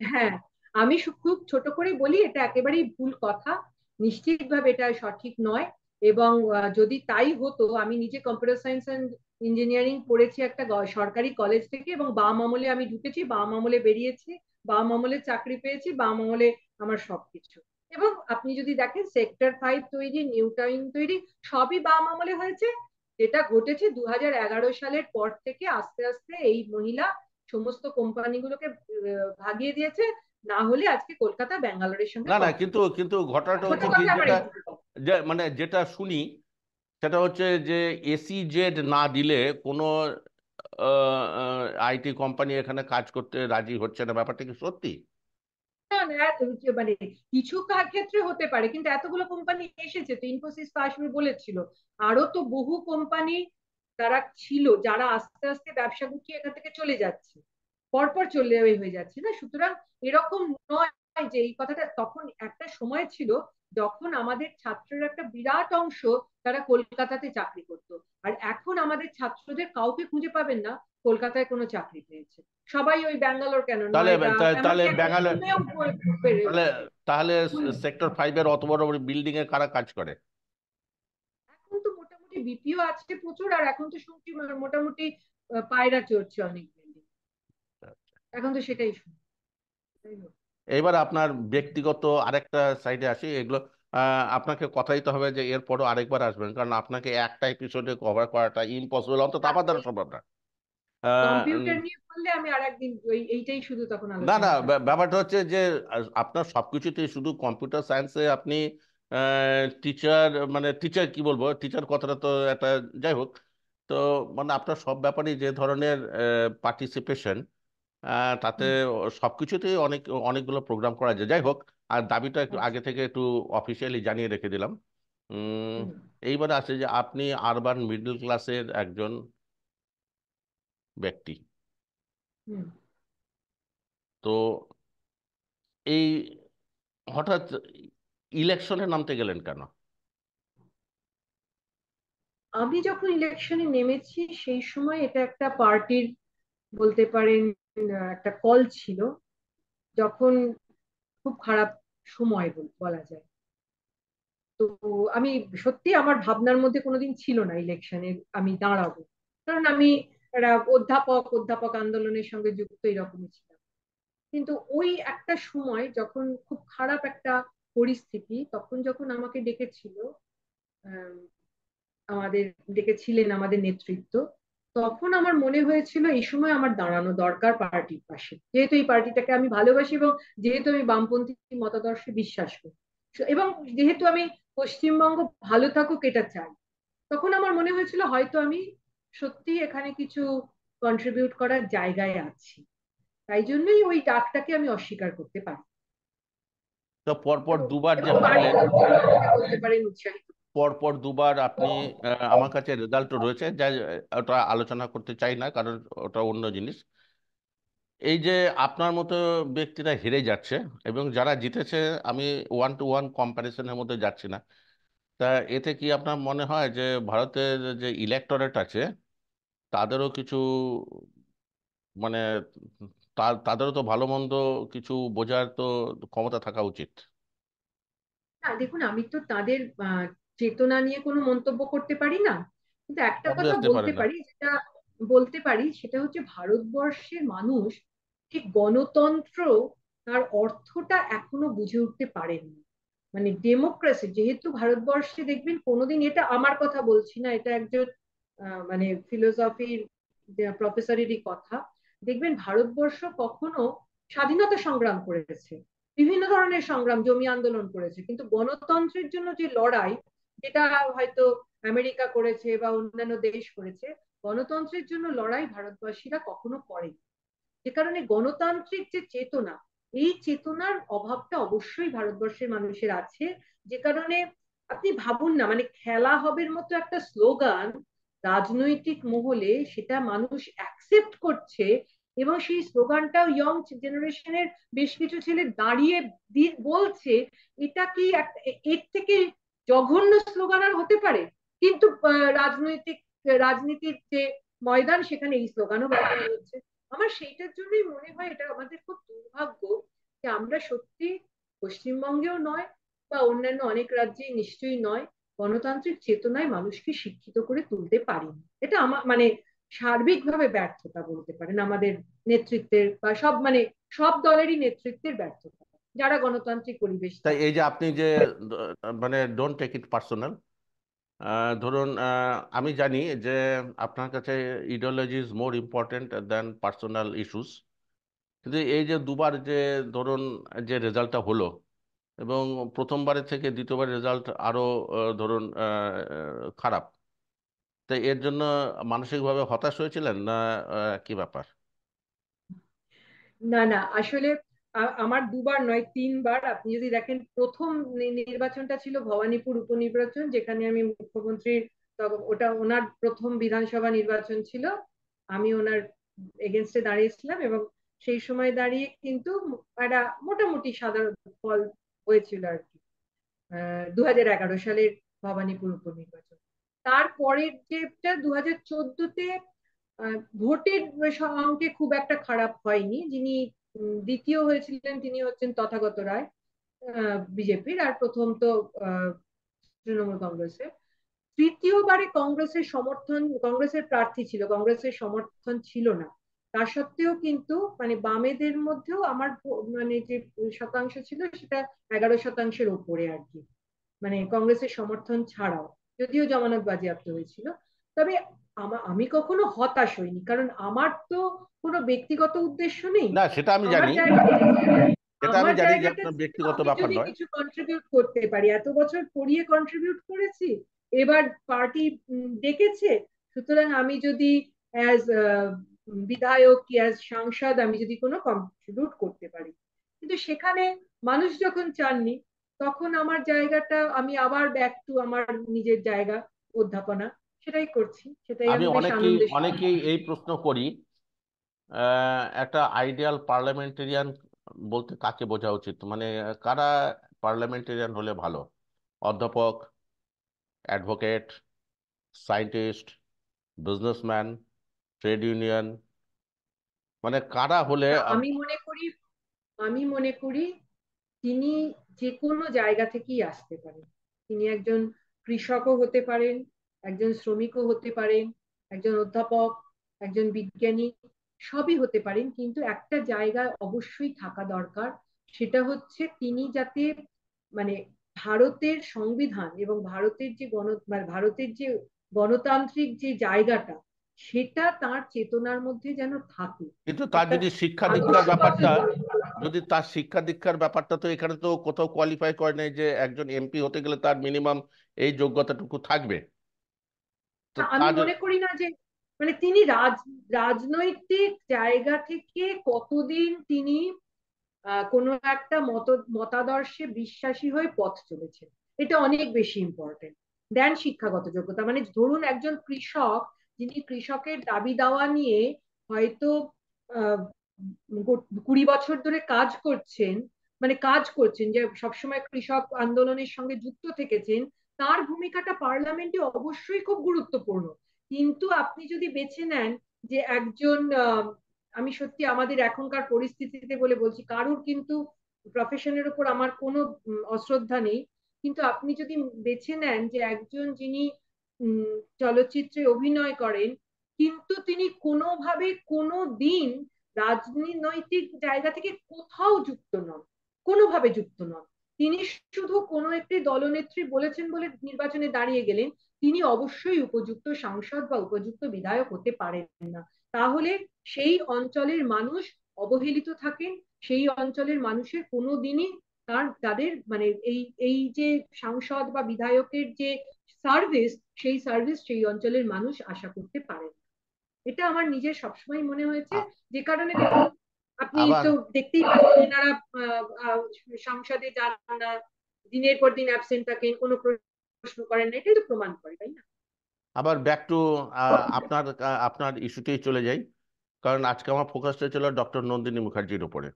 হ্যাঁ, আমি খুব ছোট করে বলি, এটা একেবারেই ভুল কথা, নিশ্চিতভাবে এটা সঠিক নয়। এবং যদি তাই হতো, আমি নিজে কম্পিউটার সায়েন্স অ্যান্ড ইঞ্জিনিয়ারিং পড়েছি একটা সরকারি কলেজ থেকে, এবং বাম আমলে আমি ঢুকেছি, বাম আমলে বেরিয়েছি, বাম আমলে চাকরি পেয়েছি, বাম আমলে আমার সবকিছু। এবং আপনি যদি দেখেন সেক্টর 5 তৈরি, নিউ টাউন তৈরি, সবই বাম আমলে হয়েছে। যেটা ঘটেছে 2011 সালের পর থেকে আস্তে আস্তে এই মহিলা সমস্ত কোম্পানিগুলোকে ভাগিয়ে দিয়েছে। না হলে আজকে কলকাতা ব্যাঙ্গালোরের সঙ্গে না না, কম্পিট কিন্তু করছে। কিন্তু ঘটনাটা ছোট হচ্ছে কি, কথা আমার যেটা এইটুকু কথা। মানে যেটা শুনি সেটা হচ্ছে যে এসিজেড না দিলে কোনো আইটি কোম্পানি এখানে কাজ করতে রাজি হচ্ছে না, ব্যাপারটা কি সত্যি? না না, মানে কিছু ক্ষেত্রে হতে পারে, কিন্তু এতগুলো কোম্পানি এসেছে তো, ইনফোসিস তো আসবে বলেছিল, আরো তো বহু কোম্পানি তারা ছিল যারা আস্তে আস্তে ব্যবসা গুটিয়ে এখান থেকে চলে যাচ্ছে, পরপর চলে হয়ে যাচ্ছে না। সুতরাং এরকম নয় যে এই কথাটা, তখন একটা সময় ছিল যখন আমাদের ছাত্রের একটা বিরাট অংশ তারা কলকাতাতে চাকরি করতো। আর এখন আমাদের ছাত্রদের কাউকে খুঁজে পাবেন না কলকাতায় কোনো চাকরি পেয়েছে। সবাই ওই ব্যাঙ্গালোর, কেন তাহলে নয়ডা, তাহলে এমনকি এখন ব্যাঙ্গালোর, পুনেও তাহলে বেরোচ্ছে। তাহলে সেক্টর 5-এর অত বড় বড় বিল্ডিং এ কারা কাজ করে? এখন তো মোটামুটি বিপিও আছে প্রচুর, আর এখন তো শুনছি মোটামুটি পায়রা চড়ছে অনেক বিল্ডিং, এখন তো সেটাই শুনছি। যাই হোক। এইবার আপনার ব্যক্তিগত আরেকটা সাইডে আসি, এগুলো আপনাকে কথা দিতে হবে যে এরপরও আরেকবার আসবেন, কারণ আপনাকে একটা এপিসোডে কভার করাটা ইম্পসিবল, অন্তত না, আমার দ্বারা এই সম্ভব না। আহ, উম, কম্পিউটার নিয়ে বললে আমি আর একদিন এইটাই শুধু তখন না না, আলোচনা থাকবে। ব্যাপারটা হচ্ছে যে আপনার সবকিছুতে শুধু কম্পিউটার সায়েন্সে আপনি টিচার, মানে টিচার কি বলবো, টিচার কথাটা তো একটা, যাই হোক। তো মানে আপনার সব ব্যাপারেই যে ধরনের পার্টিসিপেশন, তাতে হুম, সবকিছুতেই অনেকগুলো প্রোগ্রাম করা যায়, যাই হোক। আর দাবিটা একটু আচ্ছা। আগে থেকে একটু অফিসিয়ালি জানিয়ে রেখে দিলাম। উম, হুম, এইবারে আছে যে আপনি আরবান মিডল ক্লাসের একজন ব্যক্তি। হুম। তো এই হঠাৎ ইলেকশনে নামতে গেলেন কেন? আমি যখন ইলেকশনে নেমেছি সেই সময় এটা একটা পার্টির, বলতে পারেন, একটা কল ছিল, যখন খুব খারাপ সময় বলা যায়। তো আমি সত্যি, আমার ভাবনার মধ্যে কোনোদিন ছিল না ইলেকশনে আমি দাঁড়াবো, কারণ আমি একটা অধ্যাপক আন্দোলনের সঙ্গে যুক্ত এরকমই ছিলাম। কিন্তু ওই একটা সময় যখন খুব খারাপ একটা পরিস্থিতি, তখন যখন আমাকে ডেকেছিল, আম, আমাদের ডেকেছিলেন আমাদের নেতৃত্ব, তখন আমার মনে হয়েছিল এই সময় আমার দাঁড়ানো দরকার পার্টির পাশে, যেহেতু এই পার্টিটাকে আমি ভালোবাসি, এবং যেহেতু আমি বামপন্থী মতাদর্শে বিশ্বাস করি, এবং যেহেতু আমি পশ্চিমবঙ্গ ভালো থাকুক এটা চাই, তখন আমার মনে হয়েছিল হয়তো আমি সত্যি এখানে কিছু কন্ট্রিবিউট করার জায়গায় আছি। তাই জন্যই ওই ডাকটাকে আমি অস্বীকার করতে পারি। তো পরপর এবং দুবার যে এবং বাড়ির হারলেন, লোকজন আমাকে বলতে পারেন উৎসাহিত। পরপর দুবার আপনি, আমার কাছে রেজাল্টও রয়েছে, যা ওটা আলোচনা করতে চাই না, কারণ ওটা অন্য জিনিস। এই যে আপনার মতো ব্যক্তিরা হেরে যাচ্ছে এবং যারা জিতেছে, আমি ওয়ান টু ওয়ান কম্প্যারিজনের মধ্যে যাচ্ছি না, তা এতে কি আপনার মনে হয় যে ভারতের যে ইলেকটোরেট আছে তাদেরও কিছু, মানে তাদেরও তো ভালো মন্দ কিছু বোঝার তো ক্ষমতা থাকা উচিত? না, দেখুন, আমি তো তাদের চেতনা নিয়ে কোনো মন্তব্য করতে পারি না, কিন্তু একটা কথা অবভিয়াসলি বলতে পারেন না। পারি, যেটা বলতে পারি সেটা হচ্ছে ভারতবর্ষের মানুষ ঠিক গণতন্ত্র তার অর্থটা এখনো বুঝে উঠতে পারেননি। মানে ডেমোক্রেসি, যেহেতু ভারতবর্ষে দেখবেন কোনোদিন, এটা আমার কথা বলছি না, এটা একজন মানে ফিলোসফির প্রফেসরেরই কথা, দেখবেন ভারতবর্ষ কখনো স্বাধীনতা সংগ্রাম করেছে, বিভিন্ন ধরনের সংগ্রাম, জমি আন্দোলন করেছে, কিন্তু গণতন্ত্রের জন্য যে লড়াই, যেটা হয়তো আমেরিকা করেছে বা অন্যান্য দেশ করেছে, গণতন্ত্রের জন্য লড়াই ভারতবাসীরা কখনো করেনি। যে কারণে গণতান্ত্রিক যে চেতনা, এই চেতনার অভাবটা অবশ্যই ভারতবর্ষের মানুষের আছে। যে কারণে আপনি ভাবুন না, মানে খেলা হবের মতো একটা স্লোগান রাজনৈতিক মহলে, সেটা মানুষ অ্যাকসেপ্ট করছে, এবং সেই স্লোগানটাও ইয়ং জেনারেশনের বেশ কিছু ছেলে দাঁড়িয়ে বলছে। এটা কি এর থেকে জঘন্য স্লোগান আর হতে পারে? কিন্তু রাজনীতির যে ময়দান, সেখানে এই স্লোগানও ব্যবহার হচ্ছে। আমার সেইটার জন্যই মনে হয় এটা আমাদের খুব দুর্ভাগ্য যে আমরা সত্যি, পশ্চিমবঙ্গেও নয় বা অন্যান্য অনেক রাজ্যেই নিশ্চয়ই নয়, গণতান্ত্রিক চেতনায় মানুষকে শিক্ষিত করে তুলতে পারিনি। এটা আমার মানে সার্বিকভাবে ব্যর্থতা বলতে পারেন আমাদের নেতৃত্বের, বা সব মানে সব দলেরই নেতৃত্বের ব্যর্থতা, যারা গণতান্ত্রিক পরিবেশ তাই চায়। এই যে আপনি যে মানে ডোন্ট টেক ইট পার্সোনাল, ধরুন আমি জানি যে আপনার কাছে ideology is more important than personal issues, কিন্তু এই যে দুবার যে ধরুন যে রেজাল্টটা হলো, এবং প্রথমবারের থেকে দ্বিতীয়বার রেজাল্ট আরো ধরুন খারাপ, তাই এর জন্য মানসিকভাবে হতাশ হয়েছিলেন না কি ব্যাপার? না না, আসলে আমার দুবার নয়, তিনবার। আপনি যদি দেখেন, প্রথম নির্বাচনটা ছিল ভবানীপুর উপনির্বাচন, যেখানে আমি মুখ্যমন্ত্রীর, ওটা ওনার প্রথম বিধানসভা নির্বাচন ছিল। আমি ওনার এগেনস্টে দাঁড়িয়েছিলাম, এবং সেই সময় দাঁড়িয়ে কিন্তু একটা মোটামুটি সাধারণ ফল হয়েছিল আর কি, 2011 সালের ভবানীপুর উপনির্বাচন। তারপরের যেটা 2014-তে ভোটের অঙ্কে খুব একটা খারাপ হয়নি। যিনি দ্বিতীয় হয়েছিলেন তিনি হচ্ছেন তথাগত রায়, বিজেপির, আর প্রথম তো তৃণমূল কংগ্রেসের। তৃতীয়বারে কংগ্রেসের প্রার্থী ছিল, কংগ্রেসের সমর্থন ছিল না। তা সত্ত্বেও কিন্তু মানে বামেদের মধ্যেও আমার মানে যে শতাংশ ছিল সেটা 11%-এর ওপরে আর কি, মানে কংগ্রেসের সমর্থন ছাড়াও, যদিও জামানত বাজেয়াপ্ত হয়েছিল। তবে আমি কখনো হতাশ হইনি, কারণ আমার তো কোনো ব্যক্তিগত উদ্দেশ্য নেই। না, সেটা আমি আমার জানি, জায়গা সেটা আমি আমার জানি যে জায়গাটা আপনার ছিল ব্যক্তিগত আমি ব্যাপার যদি নয়। কিছু কন্ট্রিবিউট করতে পারি, এত বছর পড়িয়ে কন্ট্রিবিউট করেছি, এবার পার্টি ডেকেছে, সুতরাং আমি যদি অ্যাজ বিধায়ক কি অ্যাজ সাংসদ আমি যদি কোনো কন্ট্রিবিউট করতে পারি। কিন্তু সেখানে মানুষ যখন চাননি, তখন আমার জায়গাটা, আমি আবার ব্যাক টু আমার নিজের জায়গা, অধ্যাপনা, সেটাই করছি, সেটাই আমি আমি বেশ আনন্দের সাথে অনেকেই করছি। এই প্রশ্ন করি, একটা আইডিয়াল পার্লামেন্টেরিয়ান বলতে কাকে বোঝা উচিত, মানে কারা পার্লামেন্টেরিয়ান হলে ভালো? অধ্যাপক, advocate, scientist, businessman, trade union, মানে কারা হলে না, আমি মনে করি তিনি যে কোনো জায়গা থেকেই আসতে পারেন। তিনি একজন কৃষকও হতে পারেন, একজন শ্রমিকও হতে পারেন, একজন অধ্যাপক, একজন বিজ্ঞানী, সবই হতে পারেন। কিন্তু একটা জায়গায় অবশ্যই থাকা দরকার, সেটা হচ্ছে তিনি যাতে মানে ভারতের সংবিধান এবং মানে ভারতের যে গণতান্ত্রিক যে জায়গাটা, সেটা তার চেতনার মধ্যে যেন থাকে। কিন্তু তার একটা যদি শিক্ষা দীক্ষার আদর্শগত ব্যাপারটা, দল। যদি তার শিক্ষা দীক্ষার ব্যাপারটা তো এখানে তো কোথাও কোয়ালিফাই করে নাই যে একজন এমপি হতে গেলে তার মিনিমাম এই যোগ্যতাটুকু থাকবে। তো আমি তার মনে করি না যে মানে তিনি রাজনৈতিক জায়গা থেকে কতদিন তিনি কোনো একটা মতাদর্শে বিশ্বাসী হয়ে পথ চলেছেন, এটা অনেক বেশি ইম্পর্টেন্ট দেন শিক্ষাগত যোগ্যতা। মানে ধরুন একজন কৃষক, যিনি কৃষকের দাবি দাওয়া নিয়ে হয়তো আহ 20 বছর ধরে কাজ করছেন, যে সবসময় কৃষক আন্দোলনের সঙ্গে যুক্ত থেকেছেন, তার ভূমিকাটা পার্লামেন্টে অবশ্যই খুব গুরুত্বপূর্ণ। কিন্তু আপনি যদি বেছে নেন যে একজন আমি সত্যি আমাদের এখনকার পরিস্থিতিতে বলে বলছি, কারুর কিন্তু প্রফেশনের উপর আমার কোনো অশ্রদ্ধা নেই, কিন্তু আপনি যদি বেছে নেন যে একজন যিনি চলচ্চিত্রে অভিনয় করেন, কিন্তু তিনি কোনোভাবে কোনো দিন রাজনৈতিক জায়গা থেকে কোথাও যুক্ত নন, কোনোভাবে যুক্ত নন, তিনি শুধু কোনো একটি দলনেত্রী বলেছেন বলে নির্বাচনে দাঁড়িয়ে গেলেন, তিনি অবশ্যই উপযুক্ত সাংসদ বা উপযুক্ত বিধায়ক হতে পারেন না। তাহলে সেই অঞ্চলের মানুষ অবহেলিত থাকেন, সেই অঞ্চলের মানুষের কোনো দিনই তাদের মানে এই এই যে সাংসদ বা বিধায়কের যে সার্ভিস, সেই অঞ্চলের মানুষ আশা করতে পারেন। এটা আমার নিজের সবসময় মনে হয়েছে, আ- যে কারণে দেখুন, আপনি আবার তো দেখতেই পাচ্ছেন এনারা সংসদে যান না, দিনের পর দিন অ্যাবসেন্ট থাকেন, কোনো প্রশ্ন করেন না, এটাই তো প্রমাণ করে, তাই না? আবার ব্যাক টু আপনার আপনার ইস্যুতেই চলে যাই, কারণ আজকে আমার ফোকাসটা ছিল ডক্টর নন্দিনী মুখার্জির উপরে।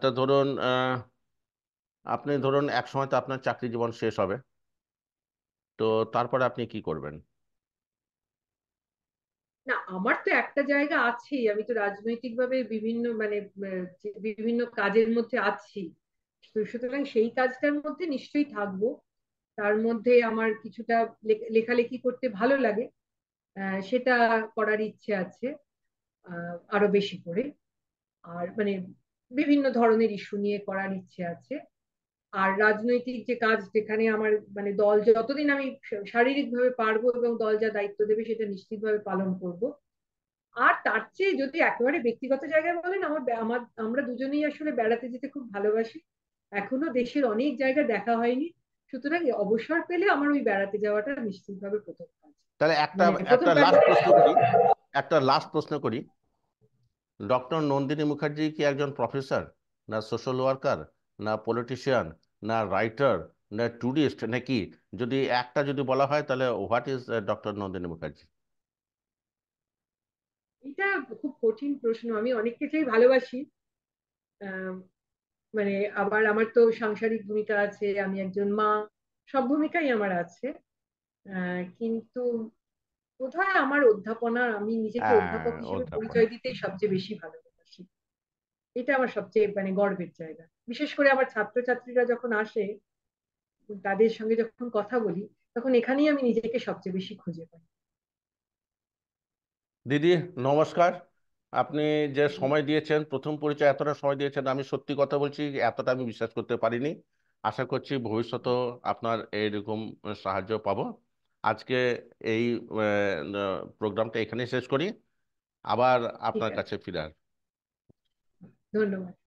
তা ধরুন আপনি ধরুন এক সময় তো আপনার চাকরি জীবন শেষ হবে, তো তারপরে আপনি কি করবেন? না, আমার তো একটা জায়গা আছেই, আমি তো রাজনৈতিক ভাবে বিভিন্ন মানে বিভিন্ন কাজের মধ্যে আছি। তো সুতরাং সেই কাজটার মধ্যে নিশ্চয়ই থাকবো। তার মধ্যে আমার কিছুটা লেখালেখি করতে ভালো লাগে, সেটা করার ইচ্ছে আছে আরো বেশি করে। আর মানে বিভিন্ন ধরনের ইস্যু নিয়ে করার ইচ্ছে আছে। আর রাজনৈতিক যে কাজ, যেখানে আমার মানে দল যতদিন আমি শারীরিকভাবে পারবো এবং দল যা দায়িত্ব দেবে সেটা নিশ্চিতভাবে পালন করব। আর তার চেয়ে যদি একেবারে ব্যক্তিগত জায়গায় বলেন, আমরা দুজনেই আসলে বেড়াতে যেতে খুব ভালোবাসি। এখনো দেশের অনেক জায়গা দেখা হয়নি, সুতরাং অবসর পেলে আমার ওই বেড়াতে যাওয়াটা নিশ্চিতভাবে প্রথম কাজ। তাহলে একটা মানে প্রথম একটা কাজ। লাস্ট প্রশ্ন করি, একটা লাস্ট প্রশ্ন করি। ডক্টর নন্দিনী মুখার্জি কি একজন প্রফেসর, না সোশ্যাল ওয়ার্কার, না পলিটিশিয়ান, না রাইটার, না ট্যুরিস্ট, নাকি? যদি একটা যদি বলা হয় তাহলে what is doctor Nandini Mukherjee? এটা খুব কঠিন প্রশ্ন, আমি অনেক কিছুই ভালোবাসি। আহ, মানে আবার আমার তো সাংসারিক ভূমিকা আছে, আমি একজন মা, সব ভূমিকাই আমার আছে। কিন্তু বোধহয় আমার অধ্যাপনা, আমি নিজেকে হ্যাঁ, অধ্যাপক হিসেবে অধ্যাপনা। পরিচয় দিতেই সবচেয়ে বেশি ভালোবাসি। এটা আমার সবচেয়ে মানে গর্বের জায়গা। বিশেষ করে আমার ছাত্রছাত্রীরা যখন আসে, তাদের সঙ্গে যখন কথা বলি, তখন এখানেই আমি নিজেকে সবচেয়ে বেশি খুঁজে পাই। দিদি, নমস্কার। আপনি যে সময় দিয়েছেন, প্রথম পরিচয় এতটা সময় দিয়েছেন, আমি সত্যি কথা বলছি এতটা আমি বিশ্বাস করতে পারিনি। আশা করছি ভবিষ্যতেও আপনার এইরকম সাহায্য পাবো। আজকে এই প্রোগ্রামটা এখানে শেষ করি, আবার ঠিক আপনার আছে, কাছে ফিরে আসবো। ধন্যবাদ।